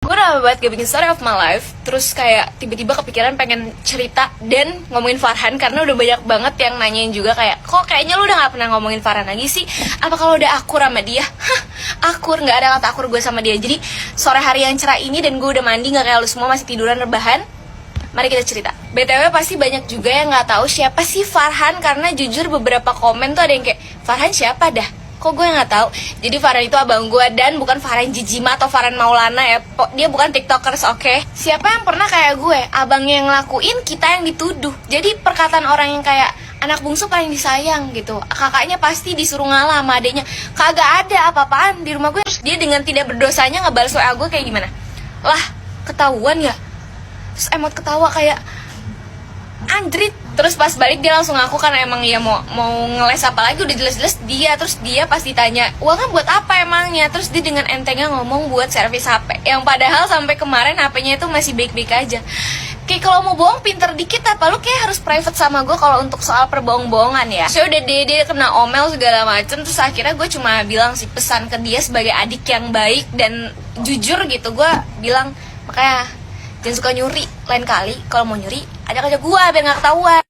Gue udah lama banget gak bikin story of my life. Terus kayak tiba-tiba kepikiran pengen cerita dan ngomongin Farhan, karena udah banyak banget yang nanyain juga kayak, kok kayaknya lu udah gak pernah ngomongin Farhan lagi sih? Apa kalau udah akur sama dia? Hah, akur, gak ada kata akur gue sama dia. Jadi sore hari yang cerah ini dan gue udah mandi gak kayak lu semua masih tiduran rebahan, mari kita cerita. BTW pasti banyak juga yang gak tahu siapa sih Farhan, karena jujur beberapa komen tuh ada yang kayak, Farhan siapa dah? Kok gue nggak tahu? Jadi Farhan itu abang gue dan bukan Farhan Jijima atau Farhan Maulana ya. Dia bukan tiktokers, oke? Siapa yang pernah kayak gue, abangnya yang ngelakuin, kita yang dituduh. Jadi perkataan orang yang kayak anak bungsu paling disayang gitu, kakaknya pasti disuruh ngalah sama adeknya. Kagak ada apa-apaan di rumah gue. Dia dengan tidak berdosanya ngebales WA gue kayak gimana? Lah, ketahuan ya? Terus emot ketawa kayak anjrit. Terus pas balik dia langsung ngaku karena emang ya mau ngeles apa lagi, udah jelas-jelas dia. Terus dia pas ditanya, uangnya buat apa emangnya? Terus dia dengan entengnya ngomong buat servis HP, yang padahal sampai kemarin HP-nya itu masih baik-baik aja. Kayak kalau mau bohong pinter dikit apa, lu kayak harus private sama gue kalau untuk soal perbohong-bohongan ya. So udah dia kena omel segala macem. Terus akhirnya gue cuma bilang sih, pesan ke dia sebagai adik yang baik dan jujur gitu. Gue bilang, makanya jangan suka nyuri, lain kali kalau mau nyuri ajak aja gue biar gak ketahuan.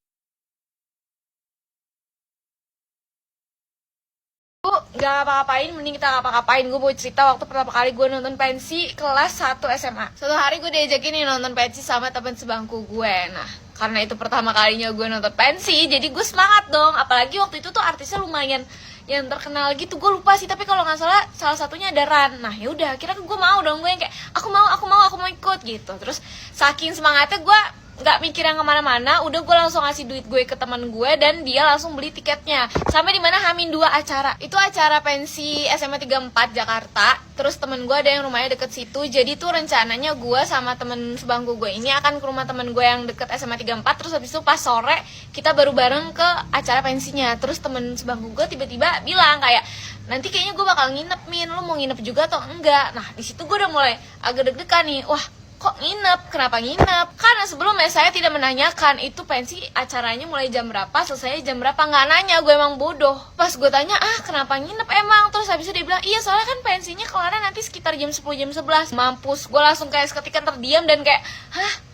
Gak apa-apain, mending kita gak apa-apain. Gue mau cerita waktu pertama kali gue nonton pensi kelas 1 SMA. Suatu hari gue diajakin nih nonton pensi sama temen sebangku gue. Nah, karena itu pertama kalinya gue nonton pensi, jadi gue semangat dong. Apalagi waktu itu tuh artisnya lumayan yang terkenal gitu, gue lupa sih, tapi kalau nggak salah satunya ada Ran. Nah ya udah, akhirnya gue mau dong, gue yang kayak aku mau ikut gitu. Terus saking semangatnya gue nggak mikir yang kemana-mana, udah gue langsung ngasih duit gue ke teman gue dan dia langsung beli tiketnya. Sampai di mana Hamin 2 acara. Itu acara pensi SMA 34 Jakarta. Terus temen gue ada yang rumahnya deket situ. Jadi tuh rencananya gue sama temen sebangku gue ini akan ke rumah temen gue yang deket SMA 34. Terus habis itu pas sore kita baru bareng ke acara pensinya. Terus temen sebangku gue tiba-tiba bilang kayak, nanti kayaknya gue bakal nginep, Min, lu mau nginep juga atau enggak? Nah di situ gue udah mulai agak deg-degan nih. Wah, kok nginep? Kenapa nginep? Karena sebelumnya saya tidak menanyakan itu pensi acaranya mulai jam berapa, selesai jam berapa. Nggak nanya, gue emang bodoh. Pas gue tanya, kenapa nginep emang? Terus habis itu dia bilang, iya soalnya kan pensinya kelarnya nanti sekitar jam 10, jam 11. Mampus, gue langsung kayak seketika terdiam dan kayak, hah?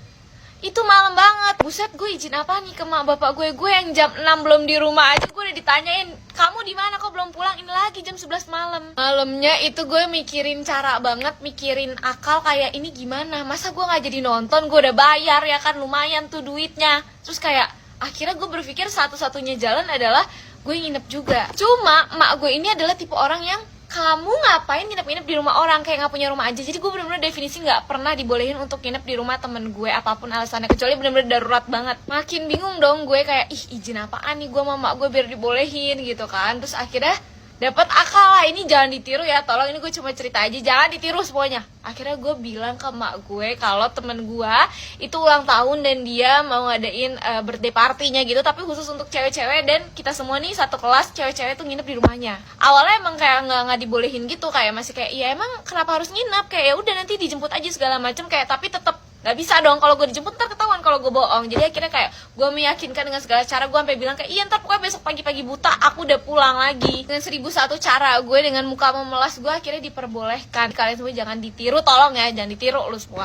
Itu malam banget. Buset, gue izin apa nih ke mak bapak gue yang jam 6 belum di rumah aja gue udah ditanyain, kamu di mana kok belum pulang? Ini lagi jam 11 malam. Malamnya itu gue mikirin cara banget, mikirin akal kayak ini gimana? Masa gue nggak jadi nonton? Gue udah bayar ya kan, lumayan tuh duitnya. Terus kayak akhirnya gue berpikir satu-satunya jalan adalah gue nginep juga. Cuma emak gue ini adalah tipe orang yang, kamu ngapain nginep-nginep di rumah orang, kayak nggak punya rumah aja. Jadi gue bener-bener definisi nggak pernah dibolehin untuk nginep di rumah temen gue apapun alasannya, kecuali bener-bener darurat banget. Makin bingung dong gue kayak, izin apaan nih gue sama mak gue biar dibolehin gitu kan. Terus akhirnya dapat akal lah, ini jangan ditiru ya, tolong, ini gue cuma cerita aja, jangan ditiru semuanya. Akhirnya gue bilang ke mak gue kalau temen gue itu ulang tahun dan dia mau ngadain birthday partinya gitu, tapi khusus untuk cewek-cewek, dan kita semua nih satu kelas cewek-cewek tuh nginep di rumahnya. Awalnya emang kayak nggak dibolehin gitu, kayak masih kayak, ya emang kenapa harus nginep, kayak ya udah nanti dijemput aja segala macem, kayak tapi tetap nggak bisa dong, kalau gue dijemput ntar ketahuan kalau gue bohong. Jadi akhirnya kayak gue meyakinkan dengan segala cara, gue sampai bilang kayak, iya ntar pokoknya besok pagi-pagi buta aku udah pulang lagi. Dengan 1001 cara gue dengan muka memelas gue akhirnya diperbolehkan. Kalian semua jangan ditiru, tolong ya, jangan ditiru lu semua.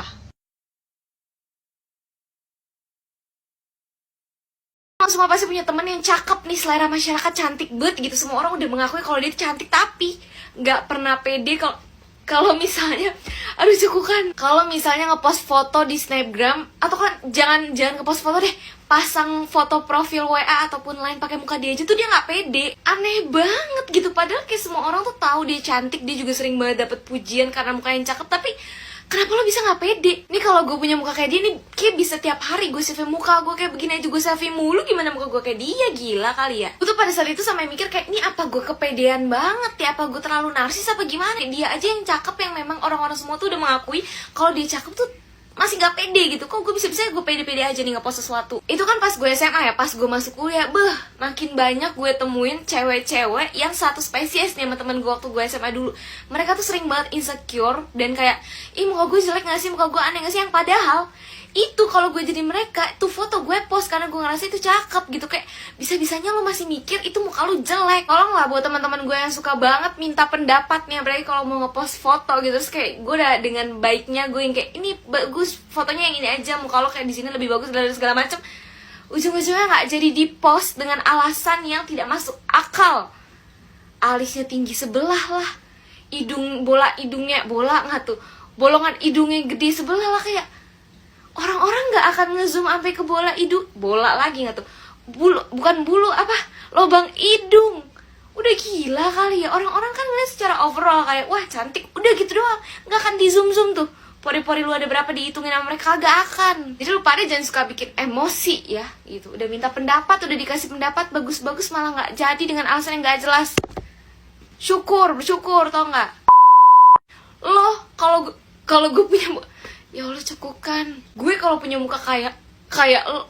Semua pasti punya temen yang cakep nih, selera masyarakat cantik banget gitu. Semua orang udah mengakui kalau dia cantik, tapi nggak pernah pede kalau misalnya, aduh cukup kan, kalau misalnya ngepost foto di Snapgram, atau kan jangan ngepost foto deh, pasang foto profil WA ataupun lain pakai muka dia aja tuh dia nggak pede. Aneh banget gitu, padahal kayak semua orang tuh tahu dia cantik, dia juga sering banget dapet pujian karena muka yang cakep, tapi kenapa lo bisa nggak pede? Nih kalau gue punya muka kayak dia nih, kayak bisa tiap hari gue selfie muka gue kayak begini aja, gue selfie mulu. Gimana muka gue kayak dia? Gila kali ya. Gue tuh pada saat itu sampai mikir kayak, ini apa gue kepedean banget ya? Apa gue terlalu narsis apa gimana? Dia aja yang cakep, yang memang orang-orang semua tuh udah mengakui kalau dia cakep tuh masih gak pede gitu. Kok gue bisa-bisa gue pede-pede aja nih ngepost sesuatu. Itu kan pas gue SMA ya, pas gue masuk kuliah, makin banyak gue temuin cewek-cewek yang satu spesies nih sama temen gue waktu gue SMA dulu. Mereka tuh sering banget insecure dan kayak, ih muka gue jelek gak sih, muka gue aneh gak sih, yang padahal Itu kalau gue jadi mereka, itu foto gue post karena gue ngerasa itu cakep gitu. Kayak bisa-bisanya lo masih mikir itu muka lo jelek. Tolong lah buat teman-teman gue yang suka banget minta pendapatnya, berarti kalau mau ngepost foto gitu. Terus kayak gue udah dengan baiknya gue yang kayak ini bagus, fotonya yang ini aja, muka lo kayak di sini lebih bagus dari segala macam. Ujung-ujungnya nggak jadi di post dengan alasan yang tidak masuk akal. Alisnya tinggi sebelah lah, hidungnya bola nggak tuh, bolongan hidungnya gede sebelah lah. Kayak orang-orang nggak akan ngezoom sampai ke bola lagi nggak tuh, bukan bulu apa, lubang hidung. Udah gila kali ya, orang-orang kan ngeliat secara overall kayak wah cantik, udah gitu doang, nggak akan di zoom tuh pori-pori lu ada berapa dihitungin sama mereka, kagak akan. Jadi lu pada jangan suka bikin emosi ya gitu. Udah minta pendapat, udah dikasih pendapat bagus-bagus malah nggak jadi dengan alasan yang nggak jelas. Bersyukur tau nggak lo. Kalau gue punya, ya Allah cekukan gue kalau punya muka kayak lo.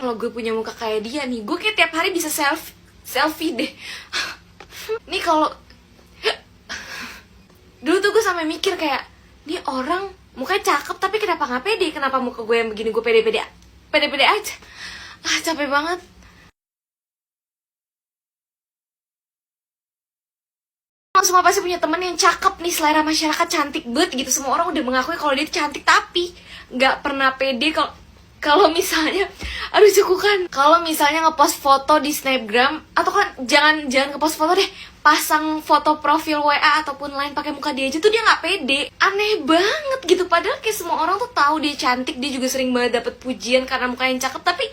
Kalau gue punya muka kayak dia nih, gue kayak tiap hari bisa selfie deh. Nih kalau dulu tuh gue sampai mikir kayak nih orang mukanya cakep tapi kenapa nggak pede, kenapa muka gue yang begini gue pede-pede aja. Capek banget. Semua pasti punya temen yang cakep nih, selera masyarakat cantik banget gitu. Semua orang udah mengakui kalau dia cantik, tapi nggak pernah pede kalau misalnya, aduh cekukan, kalau misalnya ngepost foto di Snapgram, atau kan jangan ngepost foto deh, pasang foto profil WA ataupun lain pakai muka dia aja tuh dia nggak pede. Aneh banget gitu, padahal kayak semua orang tuh tahu dia cantik, dia juga sering banget dapet pujian karena muka yang cakep, tapi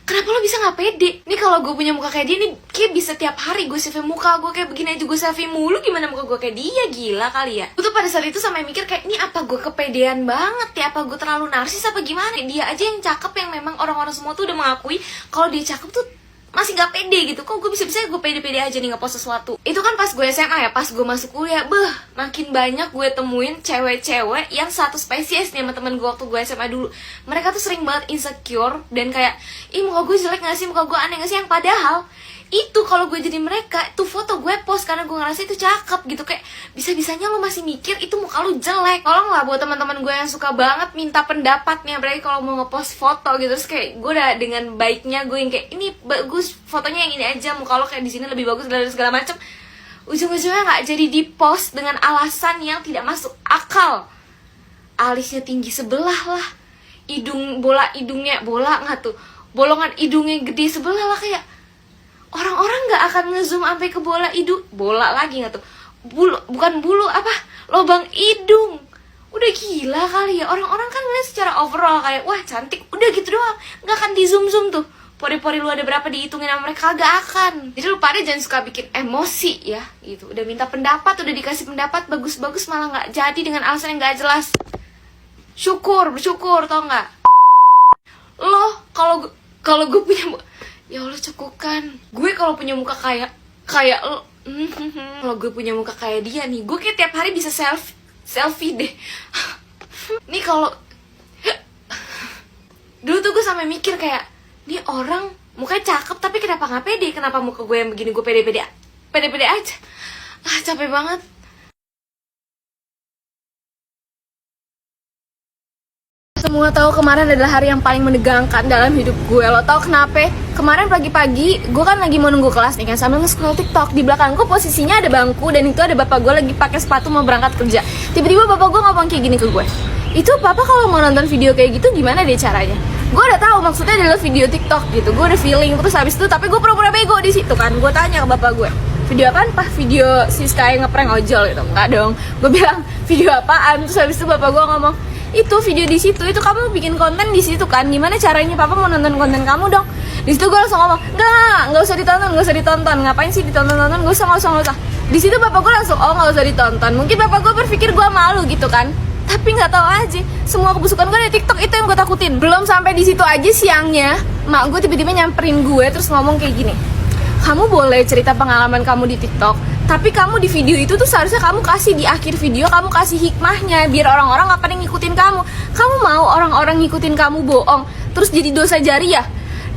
kenapa lo bisa nggak pede? Nih kalau gue punya muka kayak dia nih, kayak bisa tiap hari gue selfie muka gue kayak begini aja, gue selfie mulu. Gimana muka gue kayak dia, gila kali ya. Gue tuh pada saat itu sampai mikir kayak, ini apa gue kepedean banget ya, apa gue terlalu narsis apa gimana. Dia aja yang cakep, yang memang orang-orang semua tuh udah mengakui kalau dia cakep tuh masih gak pede gitu. Kok gue bisa-bisa gue pede-pede aja nih ngepost sesuatu. Itu kan pas gue SMA ya, pas gue masuk kuliah, makin banyak gue temuin cewek-cewek yang satu spesies nih sama temen gue waktu gue SMA dulu. Mereka tuh sering banget insecure dan kayak, ih muka gue jelek gak sih, muka gue aneh gak sih, yang padahal itu kalau gue jadi mereka, itu foto gue post karena gue ngerasa itu cakep gitu. Kayak bisa-bisanya lo masih mikir itu muka lo jelek. Tolong lah buat teman-teman gue yang suka banget minta pendapatnya, berarti kalau mau ngepost foto gitu. Terus kayak gue udah dengan baiknya gue yang kayak ini bagus, fotonya yang ini aja, muka lo kayak di sini lebih bagus dari segala macam. Ujung-ujungnya nggak jadi di post dengan alasan yang tidak masuk akal. Alisnya tinggi sebelah lah, hidungnya bola nggak tuh, bolongan hidungnya gede sebelah lah. Kayak orang-orang nggak akan ngezoom sampai ke bola lagi nggak tuh, bukan bulu apa, lubang hidung. Udah gila kali ya, orang-orang kan ngeliat secara overall kayak wah cantik, udah gitu doang, nggak akan di zoom tuh pori-pori lu ada berapa dihitungin sama mereka, kagak akan. Jadi lu pada jangan suka bikin emosi ya gitu. Udah minta pendapat, udah dikasih pendapat bagus-bagus malah nggak jadi dengan alasan yang nggak jelas. Bersyukur tau nggak lo. Kalau gue punya, ya Allah cekukan gue kalau punya muka kayak lo. Kalau gue punya muka kayak dia nih, gue kayak tiap hari bisa selfie deh. Nih kalau dulu tuh gue sampai mikir kayak, nih orang mukanya cakep tapi kenapa nggak pede, kenapa muka gue yang begini gue pede-pede aja. Capek banget. Semua tahu kemarin adalah hari yang paling menegangkan dalam hidup gue. Lo tau kenapa? Kemarin pagi-pagi gue kan lagi mau nunggu kelas nih kan, sambil nge-scroll TikTok. Di belakangku posisinya ada bangku dan itu ada bapak gue lagi pakai sepatu mau berangkat kerja. Tiba-tiba bapak gue ngomong kayak gini ke gue, itu papa kalau mau nonton video kayak gitu gimana deh caranya? Gue udah tahu maksudnya adalah video TikTok gitu. Gue udah feeling, terus habis itu tapi gue pura-pura bego di situ kan. Gue tanya ke bapak gue, video apaan pak? Video si Sky ngeprank ojol gitu? Enggak dong. Gue bilang video apaan? Terus habis itu bapak gue ngomong, itu video di situ, itu kamu bikin konten di situ kan? Gimana caranya papa mau nonton konten kamu dong? Di situ gue langsung ngomong, nggak usah ditonton, ngapain sih ditonton? Nggak usah. Di situ bapak gue langsung, oh nggak usah ditonton. Mungkin bapak gue berpikir gue malu gitu kan? Tapi nggak tahu aja, semua kebusukan gue di TikTok itu yang gue takutin. Belum sampai di situ aja, siangnya mak gue tiba-tiba nyamperin gue terus ngomong kayak gini, kamu boleh cerita pengalaman kamu di TikTok, tapi kamu di video itu tuh seharusnya kamu kasih di akhir video, kamu kasih hikmahnya biar orang-orang gak pada ngikutin kamu. Kamu mau orang-orang ngikutin kamu bohong terus jadi dosa jariah?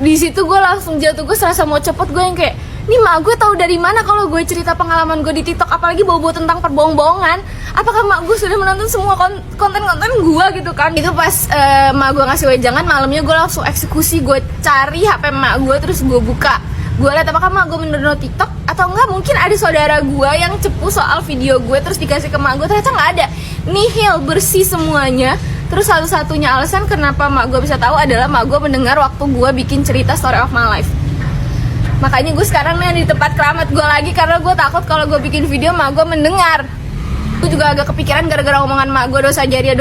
Di situ gue langsung jatuh, gue serasa mau cepet. Gue yang kayak, Nih mak gue tahu dari mana kalau gue cerita pengalaman gue di TikTok, apalagi bawa-bawa tentang perbohong-bohongan? Apakah mak gue sudah menonton semua konten-konten gue gitu kan? Itu pas mak gue ngasih wejangan, malamnya gue langsung eksekusi. Gue cari HP mak gue, terus gue buka. Gue lihat apakah mak gue mendownload TikTok atau enggak. Mungkin ada saudara gue yang cepu soal video gue terus dikasih ke mak gue, ternyata nggak ada. Nihil, bersih semuanya. Terus satu-satunya alasan kenapa mak gue bisa tahu adalah mak gue mendengar waktu gue bikin cerita story of my life. Makanya gue sekarang nih di tempat keramat gue lagi, karena gue takut kalau gue bikin video mak gue mendengar. Gue juga agak kepikiran gara-gara omongan mak gue dosa jariah.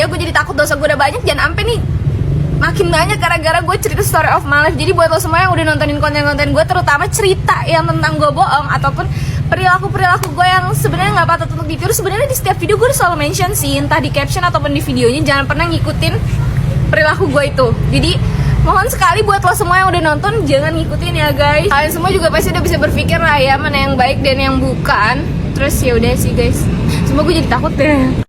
Gue jadi takut dosa gue udah banyak, jangan sampai nih makin banyak gara-gara gue cerita story of my life. Jadi buat lo semua yang udah nontonin konten-konten gue, terutama cerita yang tentang gue bohong ataupun perilaku gue yang sebenarnya nggak patut untuk ditiru, sebenarnya di setiap video gue selalu mention sih, entah di caption ataupun di videonya, jangan pernah ngikutin perilaku gue itu. Jadi mohon sekali buat lo semua yang udah nonton, jangan ngikutin ya guys. Kalian semua juga pasti udah bisa berpikir lah ya mana yang baik dan yang bukan. Terus ya udah sih guys, semua gue jadi takut deh.